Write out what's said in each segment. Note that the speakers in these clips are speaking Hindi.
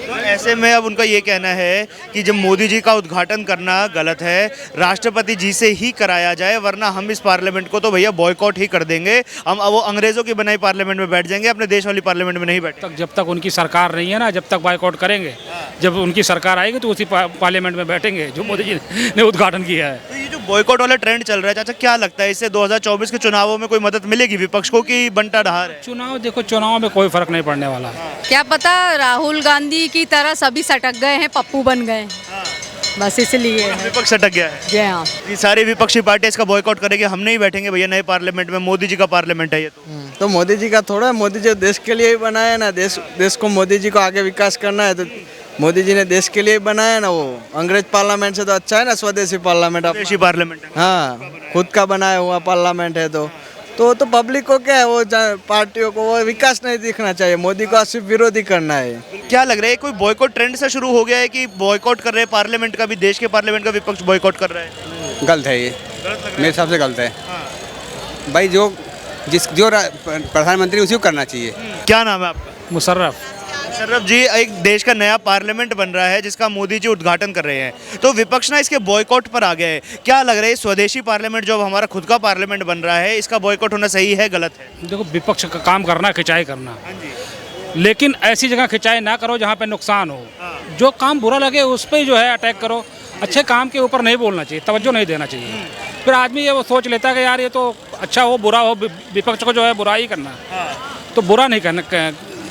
तो ऐसे में अब उनका ये कहना है कि जब मोदी जी का उद्घाटन करना गलत है, राष्ट्रपति जी से ही कराया जाए, वरना हम इस पार्लियामेंट को तो भैया बॉयकॉट ही कर देंगे। हम वो अंग्रेजों की बनाई पार्लियामेंट में बैठ जाएंगे, अपने देश वाली पार्लियामेंट में नहीं बैठे। जब तक उनकी सरकार नहीं है ना, जब तक बॉयकॉट करेंगे। जब उनकी सरकार आएगी तो उसी पार्लियामेंट में बैठेंगे जो मोदी जी ने उद्घाटन किया है। तो ये जो बॉयकॉट वाला ट्रेंड चल रहा है चाचा, क्या लगता है इससे 2024 के चुनावों में कोई मदद मिलेगी विपक्ष को कि बंटा ढहार है? चुनाव देखो, चुनाव में कोई फर्क नहीं पड़ने वाला। क्या पता राहुल गांधी की तरह सभी सटक गए हैं, पप्पू बन गए, बस इसलिए विपक्ष अटक गया है। जी हाँ। ये सारी विपक्षी पार्टी इसका बॉयकॉट करेगी, हम नहीं बैठेंगे भैया नए पार्लियामेंट में, मोदी जी का पार्लियामेंट है ये तो मोदी जी का थोड़ा, मोदी जी देश के लिए ही बनाया ना, देश को मोदी जी को आगे विकास करना है तो मोदी जी ने देश के लिए ही बनाया ना। वो अंग्रेज पार्लियामेंट से तो अच्छा है ना स्वदेशी पार्लियामेंट। स्वदेशी पार्लियामेंट है। हाँ, खुद का बनाया हुआ पार्लियामेंट है तो पब्लिक को क्या है, वो पार्टियों को वो विकास नहीं दिखना चाहिए, मोदी को सिर्फ विरोधी करना है। क्या लग रहा है कोई बॉयकॉट ट्रेंड से शुरू हो गया है कि बॉयकॉट कर रहे हैं पार्लियामेंट का भी, देश के पार्लियामेंट का विपक्ष बॉयकॉट कर रहा है? गलत है ये, मेरे हिसाब से गलत है। भाई जो प्रधानमंत्री उसी को करना चाहिए। क्या नाम है आपका? मुशर्रफ। मुशर्रफ जी, एक देश का नया पार्लियामेंट बन रहा है जिसका मोदी जी उद्घाटन कर रहे हैं, तो विपक्ष ना इसके बॉयकॉट पर आ गया है। क्या लग रहा है स्वदेशी पार्लियामेंट जो हमारा खुद का पार्लियामेंट बन रहा है, इसका बॉयकॉट होना सही है गलत है? देखो, विपक्ष का काम करना, खिंचाई करना, लेकिन ऐसी जगह खिंचाई ना करो जहाँ पे नुकसान हो। जो काम बुरा लगे उस पर जो है अटैक करो, अच्छे काम के ऊपर नहीं बोलना चाहिए, तवज्जो नहीं देना चाहिए। फिर आदमी ये वो सोच लेता है कि यार ये तो अच्छा हो बुरा हो, विपक्ष को जो है बुरा ही करना, तो बुरा नहीं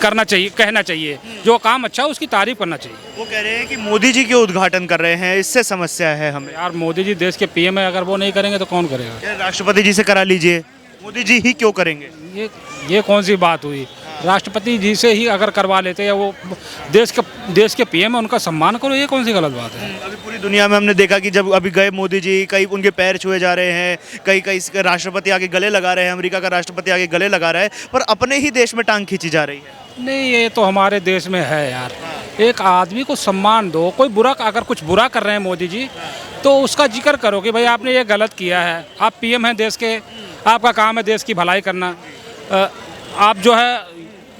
करना चाहिए, कहना चाहिए। जो काम अच्छा हो उसकी तारीफ करना चाहिए। वो कह रहे हैं कि मोदी जी क्यों उद्घाटन कर रहे हैं, इससे समस्या है हमें। यार मोदी जी देश के पीएम है, अगर वो नहीं करेंगे तो कौन करेगा? राष्ट्रपति जी से करा लीजिए, मोदी जी ही क्यों करेंगे? ये कौन सी बात हुई? राष्ट्रपति जी से ही अगर करवा लेते या वो देश के पीएम है, उनका सम्मान करो, ये कौन सी गलत बात है? अभी पूरी दुनिया में हमने देखा कि जब अभी गए मोदी जी, कई उनके पैर छुए जा रहे हैं, कई राष्ट्रपति आगे गले लगा रहे हैं, अमेरिका का राष्ट्रपति आगे गले लगा रहा है, पर अपने ही देश में टांग खींची जा रही है। नहीं, ये तो हमारे देश में है यार। एक आदमी को सम्मान दो। कोई बुरा, अगर कुछ बुरा कर रहे हैं मोदी जी, तो उसका जिक्र करो कि भाई आपने ये गलत किया है, आप पीएम हैं देश के, आपका काम है देश की भलाई करना। आप जो है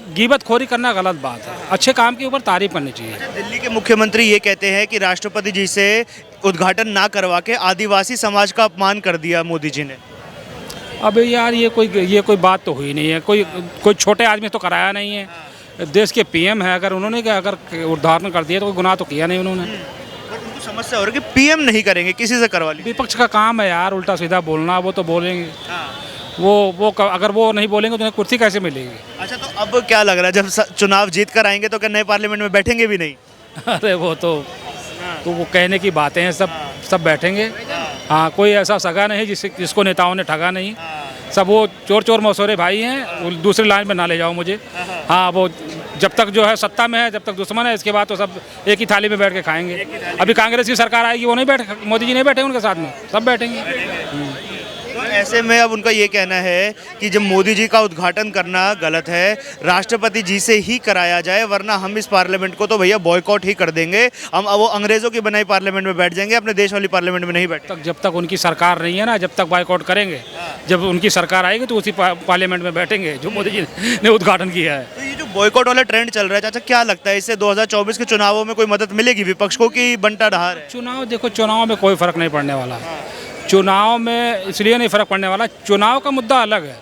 गीबतखोरी करना गलत बात है, अच्छे काम के ऊपर तारीफ करनी चाहिए। दिल्ली के मुख्यमंत्री ये कहते हैं कि राष्ट्रपति जी से उद्घाटन ना करवा के आदिवासी समाज का अपमान कर दिया मोदी जी ने। अब यार ये कोई बात तो हुई नहीं है। कोई छोटे आदमी तो कराया नहीं है, देश के पीएम है। अगर उन्होंने अगर उद्घाटन कर दिया तो कोई गुनाह तो किया नहीं उन्होंने। उनको समस्या हो रही है कि पीएम नहीं करेंगे, किसी से करवा लीजिए। विपक्ष का काम है यार उल्टा सीधा बोलना, वो तो बोलेंगे। वो अगर वो नहीं बोलेंगे तो उन्हें कुर्सी कैसे मिलेगी? अच्छा, तो अब क्या लग रहा है, जब चुनाव जीत कर आएंगे तो क्या नए पार्लियामेंट में बैठेंगे भी नहीं? अरे वो तो वो कहने की बातें हैं, सब बैठेंगे। हाँ, कोई ऐसा सगा नहीं जिसको नेताओं ने ठगा नहीं। सब वो चोर मौसोरे भाई हैं, दूसरी लाइन में ना ले जाओ मुझे। हाँ, वो जब तक जो है सत्ता में है, जब तक दुश्मन है, इसके बाद तो सब एक ही थाली में बैठ के खाएंगे। अभी कांग्रेस की सरकार आएगी, वो नहीं बैठे, मोदी जी नहीं बैठे उनके साथ में, सब बैठेंगे। तो ऐसे में अब उनका ये कहना है कि जब मोदी जी का उद्घाटन करना गलत है, राष्ट्रपति जी से ही कराया जाए, वरना हम इस पार्लियामेंट को तो भैया बॉयकॉट ही कर देंगे। हम वो अंग्रेजों की बनाई पार्लियामेंट में बैठ जाएंगे, अपने देश वाली पार्लियामेंट में नहीं बैठे। जब तक उनकी सरकार नहीं है ना, जब तक बॉयकॉट करेंगे। जब उनकी सरकार आएगी तो उसी पार्लियामेंट में बैठेंगे जो मोदी जी ने उद्घाटन किया है। तो ये जो बॉयकॉट वाला ट्रेंड चल रहा है चाचा, क्या लगता है इससे 2024 के चुनावों में कोई मदद मिलेगी विपक्ष को कि बंटा ढहार है? चुनाव देखो, चुनाव में कोई फर्क नहीं पड़ने वाला। चुनाव में इसलिए नहीं फर्क पड़ने वाला, चुनाव का मुद्दा अलग है।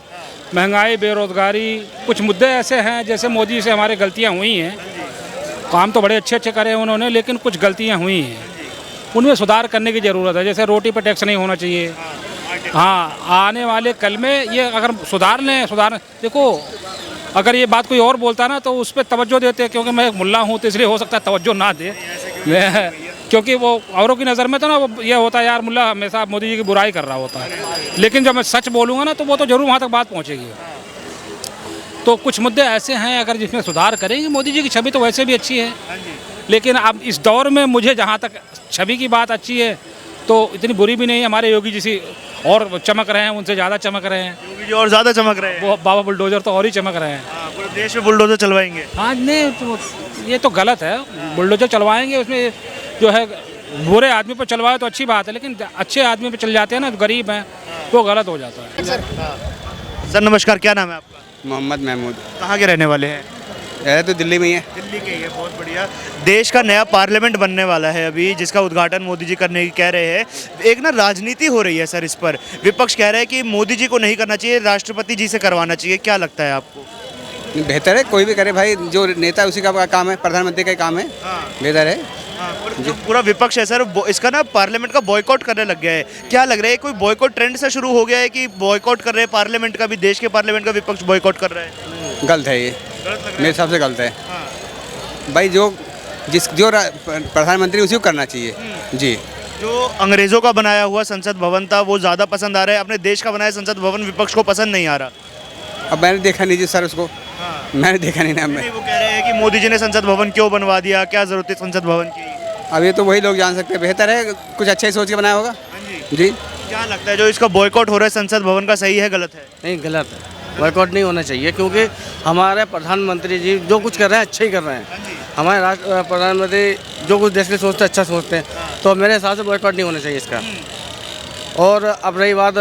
महंगाई, बेरोजगारी, कुछ मुद्दे ऐसे हैं जैसे मोदी से हमारे गलतियां हुई हैं। काम तो बड़े अच्छे करे हैं उन्होंने, लेकिन कुछ गलतियां हुई हैं, उनमें सुधार करने की ज़रूरत है। जैसे रोटी पर टैक्स नहीं होना चाहिए। हाँ, आने वाले कल में ये अगर सुधार देखो, अगर ये बात कोई और बोलता ना तो उस पर तवज्जो देते, क्योंकि मैं एक मुल्ला हूँ तो इसलिए हो सकता है तवज्जो ना दे, क्योंकि वो औरों की नज़र में तो ना वो ये होता है यार मुल्ला हमेशा मोदी जी की बुराई कर रहा होता है। लेकिन जब मैं सच बोलूँगा ना तो वो तो ज़रूर वहाँ तक बात पहुँचेगी। तो कुछ मुद्दे ऐसे हैं अगर जिसमें सुधार करेंगे, मोदी जी की छवि तो वैसे भी अच्छी है, लेकिन अब इस दौर में मुझे जहाँ तक छवि की बात अच्छी है तो इतनी बुरी भी नहीं है। हमारे योगी जी से और चमक रहे हैं, उनसे ज़्यादा चमक रहे हैं। योगी जी और ज़्यादा चमक रहे हैं। वो बाबा बुलडोजर तो और ही चमक रहे हैं। पूरे देश में बुलडोजर चलवाएंगे। हाँ, नहीं तो ये तो गलत है। बुलडोजर चलवाएंगे, उसमें जो है बुरे आदमी पर चलवाए तो अच्छी बात है, लेकिन अच्छे आदमी पर चल जाते हैं ना, जो गरीब हैं, वो गलत हो जाता है। सर नमस्कार, क्या नाम है आपका? मोहम्मद महमूद। कहाँ के रहने वाले हैं? रहते तो दिल्ली में ही है। दिल्ली के ही है, बहुत बढ़िया। देश का नया पार्लियामेंट बनने वाला है अभी, जिसका उद्घाटन मोदी जी करने की कह रहे हैं। एक ना राजनीति हो रही है सर इस पर, विपक्ष कह रहा है कि मोदी जी को नहीं करना चाहिए, राष्ट्रपति जी से करवाना चाहिए। क्या लगता है आपको? बेहतर है कोई भी करे भाई, जो नेता है उसी का काम है, प्रधानमंत्री का ही काम है। बेहतर है। जो पूरा विपक्ष है सर इसका ना पार्लियामेंट का बॉयकॉट करने लग गया है। क्या लग रहा है कोई बॉयकॉट ट्रेंड से शुरू हो गया है कि बॉयकॉट कर रहे हैं पार्लियामेंट का भी, देश के पार्लियामेंट का विपक्ष बॉयकॉट कर रहा है? गलत है ये, गलत लग रहा मेरे हिसाब से गलत है। भाई जो प्रधानमंत्री उसी को करना चाहिए जी। जो अंग्रेजों का बनाया हुआ संसद भवन था वो ज़्यादा पसंद आ रहा है, अपने देश का बनाया संसद भवन विपक्ष को पसंद नहीं आ रहा। अब मैंने देखा नहीं जी सर उसको, मैंने देखा नहीं ना। नहीं, वो कह रहे हैं कि मोदी जी ने संसद भवन क्यों बनवा दिया, क्या जरूरत है संसद भवन की? अब ये तो वही लोग जान सकते हैं। बेहतर है कुछ अच्छा ही सोच के बनाया होगा जी। क्या लगता है जो इसका बॉयकॉट हो रहा है संसद भवन का, सही है गलत है? नहीं, गलत है। बॉयकॉट नहीं होना चाहिए क्योंकि हमारे प्रधानमंत्री जी जो कुछ कर रहे हैं अच्छा ही कर रहे हैं। हमारे प्रधानमंत्री जो कुछ देश के सोचते हैं अच्छा सोचते हैं, तो मेरे हिसाब से बॉयकॉट नहीं होना चाहिए इसका। और अब रही बात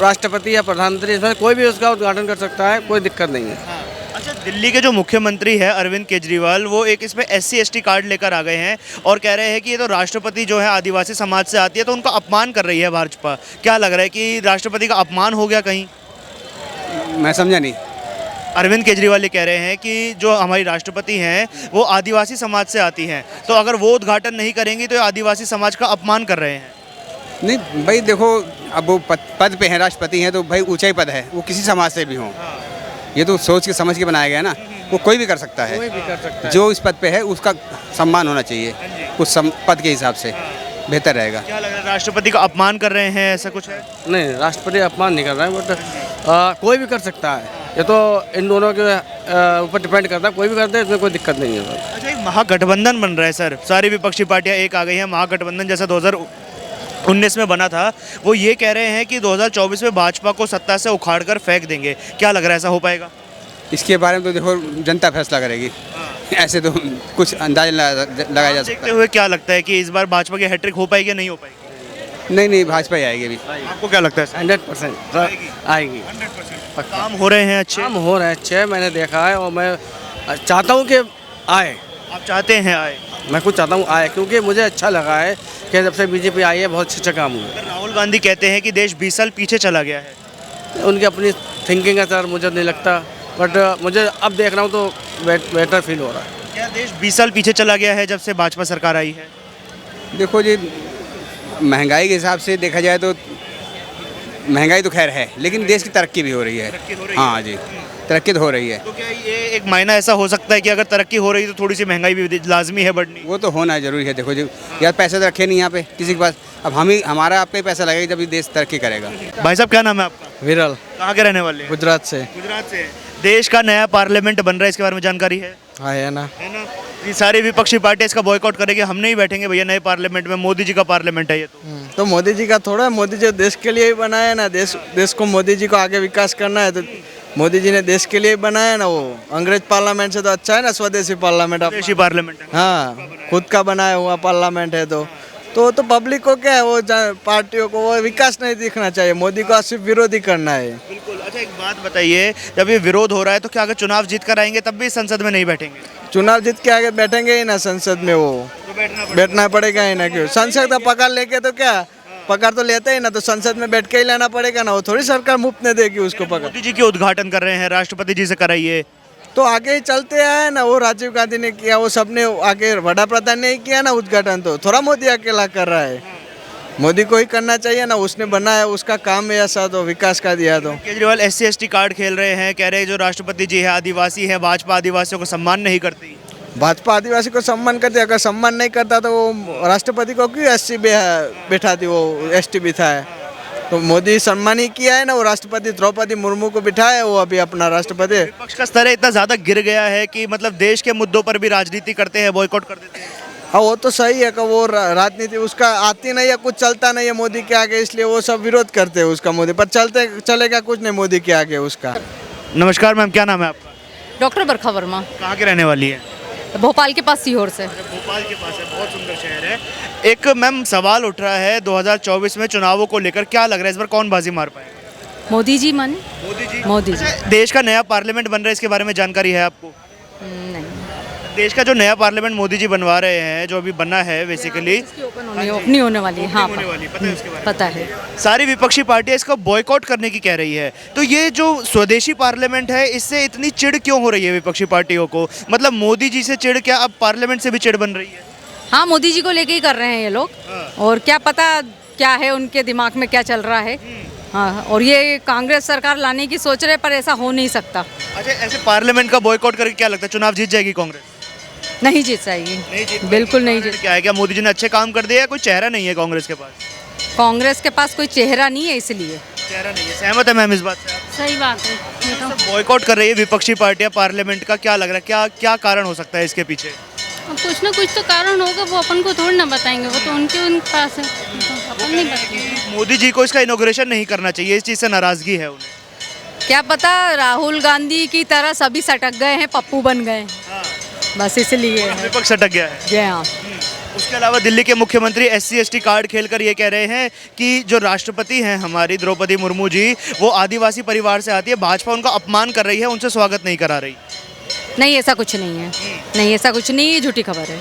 राष्ट्रपति या प्रधानमंत्री, इसमें कोई भी उसका उद्घाटन कर सकता है, कोई दिक्कत नहीं है। अच्छा, दिल्ली के जो मुख्यमंत्री है अरविंद केजरीवाल, वो एक इसमें SC/ST कार्ड लेकर आ गए हैं और कह रहे हैं कि ये तो राष्ट्रपति जो है आदिवासी समाज से आती है, तो उनका अपमान कर रही है भाजपा। क्या लग रहा है कि राष्ट्रपति का अपमान हो गया कहीं? मैं समझा नहीं। अरविंद केजरीवाल ये कह रहे हैं कि जो हमारी राष्ट्रपति हैं वो आदिवासी समाज से आती हैं, तो अगर वो उद्घाटन नहीं करेंगी तो ये आदिवासी समाज का अपमान कर रहे हैं। नहीं भाई देखो, अब वो पद पे हैं, राष्ट्रपति हैं, तो भाई ऊंचा ही पद है, वो किसी समाज से भी हों। ये तो सोच के समझ के बनाया गया ना, वो कोई भी कर सकता है। कोई भी कर सकता है। जो इस पद पे है उसका सम्मान होना चाहिए उस पद के हिसाब से, बेहतर रहेगा। क्या लग रहा है राष्ट्रपति का अपमान कर रहे हैं, ऐसा कुछ है? नहीं, राष्ट्रपति अपमान नहीं कर रहा है, बट कोई भी कर सकता है। ये तो इन दोनों के ऊपर डिपेंड करता है, कोई भी करता है, इसमें कोई दिक्कत नहीं है। अच्छा, एक महागठबंधन बन रहा है सर, सारी विपक्षी पार्टियां एक आ गई हैं। महागठबंधन जैसा 2019 में बना था, वो ये कह रहे हैं कि 2024 में भाजपा को सत्ता से उखाड़ कर फेंक देंगे। क्या लग रहा है ऐसा हो पाएगा? इसके बारे में तो देखो जनता फैसला करेगी। ऐसे तो कुछ अंदाजा लगाया जा सकता देखते हुए क्या लगता है कि इस बार भाजपा की हैट्रिक हो पाएगी या नहीं हो पाएगी? है। नहीं, भाजपा ही आएगी अभी। आपको क्या लगता है? 100% आएगी। 100% काम हो रहे हैं अच्छे? काम हो रहे हैं अच्छे, मैंने देखा है और मैं चाहता हूँ कि आए। आप चाहते हैं आए? मैं कुछ चाहता हूँ आए, क्योंकि मुझे अच्छा लगा है कि जब से बीजेपी आई है बहुत अच्छा काम हुआ है। राहुल गांधी कहते हैं कि देश 20 साल पीछे चला गया है। उनकी अपनी थिंकिंग है सर, मुझे नहीं लगता, बट मुझे अब देख रहा हूँ तो बेटर फील हो रहा है। क्या देश 20 साल पीछे चला गया है जब से भाजपा सरकार आई है? देखो जी, महंगाई के हिसाब से देखा जाए तो महंगाई तो खैर है, लेकिन देश की तरक्की भी हो रही है। हाँ जी, तरक्की तो हो रही है। तो क्या ये एक मायना ऐसा हो सकता है कि अगर तरक्की हो रही है तो थोड़ी सी महंगाई भी लाजमी है बढ़नी? वो तो होना जरूरी है। देखो जी, यार पैसे तो रखे नहीं यहाँ पे किसी के पास, अब हमारा आपका ही पैसा लगेगा जब ये देश तरक्की करेगा। भाई साहब, क्या नाम है आपका? विरल, कहाँ के रहने वाले हैं? गुजरात से। गुजरात से। देश का नया पार्लियामेंट बन रहा है, इसके बारे में जानकारी है? हाँ, है ना। ये सारी विपक्षी पार्टी इसका बॉयकॉट करेगी, हम नहीं बैठेंगे भैया नए पार्लियामेंट में, मोदी जी का पार्लियामेंट है ये तो। मोदी जी का थोड़ा, मोदी जी देश के लिए ही बनाया है ना, देश को मोदी जी को आगे विकास करना है, तो मोदी जी ने देश के लिए ही बनाया है ना। वो अंग्रेज पार्लियामेंट से तो अच्छा है ना, स्वदेशी पार्लियामेंट। देशी पार्लियामेंट है। हाँ, खुद का बनाया हुआ पार्लियामेंट है, तो पब्लिक को क्या है, वो पार्टियों को वो विकास नहीं दिखना चाहिए, मोदी को सिर्फ विरोधी करना है। बिल्कुल। अच्छा, एक बात बताइए, जब ये विरोध हो रहा है तो क्या अगर चुनाव जीत कर आएंगे तब भी संसद में नहीं बैठेंगे? चुनाव जीत के आगे बैठेंगे ही ना संसद में, वो तो बैठना पड़ेगा ही ना। क्यों? संसद का पकड़ लेके तो क्या, पकड़ तो लेते ही ना, तो संसद में बैठ के ही लेना पड़ेगा ना, वो थोड़ी सरकार मुफ्त नहीं देगी उसको पकड़। मोदी जी के उद्घाटन कर रहे हैं, राष्ट्रपति जी से कराइए। तो आगे ही चलते आए ना, वो राजीव गांधी ने किया, वो सबने आगे, वड़ा प्रधान ने ही किया ना उद्घाटन, तो थोड़ा मोदी अकेला कर रहा है। मोदी को ही करना चाहिए ना, उसने बनाया, उसका काम है ऐसा, तो विकास का दिया। तो केजरीवाल SC/ST कार्ड खेल रहे हैं, कह रहे हैं जो राष्ट्रपति जी है आदिवासी है, भाजपा आदिवासियों को सम्मान नहीं करती। भाजपा आदिवासी को सम्मान करती, अगर सम्मान नहीं करता तो वो राष्ट्रपति को क्यों SC बैठाती, वो ST बिठाए? तो मोदी सम्मान ही किया है ना, वो राष्ट्रपति द्रौपदी मुर्मू को बिठाया, वो अभी अपना राष्ट्रपति। विपक्ष का स्तर इतना ज्यादा गिर गया है कि मतलब देश के मुद्दों पर भी राजनीति करते हैं, बॉयकॉट कर देते हैं। हाँ, वो तो सही है कि वो राजनीति उसका आती नहीं है, कुछ चलता नहीं है मोदी के आगे, इसलिए वो सब विरोध करते हैं उसका, मोदी पर चलेगा कुछ नहीं मोदी के आगे उसका। नमस्कार मैम, क्या नाम है आपका? डॉक्टर बरखा वर्मा, कहाँ के रहने वाली है? भोपाल के पास सीहोर से। भोपाल के पास है, बहुत सुंदर शहर है। एक मैम सवाल उठ रहा है 2024 में चुनावों को लेकर, क्या लग रहा है इस बार कौन बाजी मार पाएगा? मोदी जी मन। मोदी जी। मोदी जी। अच्छा, देश का नया पार्लियामेंट बन रहा है, इसके बारे में जानकारी है आपको? देश का जो नया पार्लियामेंट मोदी जी बनवा रहे हैं, जो अभी बना है बेसिकली, नहीं होने वाली है, हाँ होने वाली, पता है उसके बारे में? पता है। सारी विपक्षी पार्टियां इसका बॉयकॉट करने की कह रही है। तो ये जो स्वदेशी पार्लियामेंट है, इससे इतनी चिढ़ क्यों हो रही है विपक्षी पार्टियों को? मतलब मोदी जी से चिढ़, क्या अब पार्लियामेंट से भी चिढ़ बन रही है? हाँ, मोदी जी को लेके ही कर रहे हैं ये लोग, और क्या पता क्या है उनके दिमाग में क्या चल रहा है। हाँ, और ये कांग्रेस सरकार लाने की सोच रहे, पर ऐसा हो नहीं सकता। अच्छा, ऐसे पार्लियामेंट का बॉयकॉट करके क्या लगता है चुनाव जीत जाएगी कांग्रेस? नहीं जीत जाएगी, नहीं जीत बिल्कुल नहीं पाएगी। जीत। क्या है, क्या मोदी जी ने अच्छे काम कर दिए या कोई चेहरा नहीं है कांग्रेस के पास? कांग्रेस के पास कोई चेहरा नहीं है, इसलिए। चेहरा नहीं है, सहमत है मैम इस बात से? सही बात है। बॉयकॉट कर रही है विपक्षी पार्टियां पार्लियामेंट का, क्या लग रहा है, क्या क्या कारण हो सकता है इसके पीछे? अब कुछ ना कुछ तो कारण होगा, वो अपन को थोड़ी ना बताएंगे, वो तो उनके पास है, तो अपन नहीं बताएंगे। मोदी जी को इसका इनॉग्रेशन नहीं करना चाहिए, इस चीज़ से नाराजगी है उन्हें। क्या पता राहुल गांधी की तरह सभी सटक गए हैं, पप्पू बन गए हैं, बस इसलिए है। विपक्ष अटक गया है। जी हाँ। उसके अलावा दिल्ली के मुख्यमंत्री SC/ST कार्ड खेलकर ये कह रहे हैं कि जो राष्ट्रपति हैं हमारी द्रौपदी मुर्मू जी, वो आदिवासी परिवार से आती है, भाजपा उनका अपमान कर रही है, उनसे स्वागत नहीं करा रही। नहीं, ऐसा कुछ नहीं है, नहीं ऐसा कुछ नहीं, ये झूठी खबर है।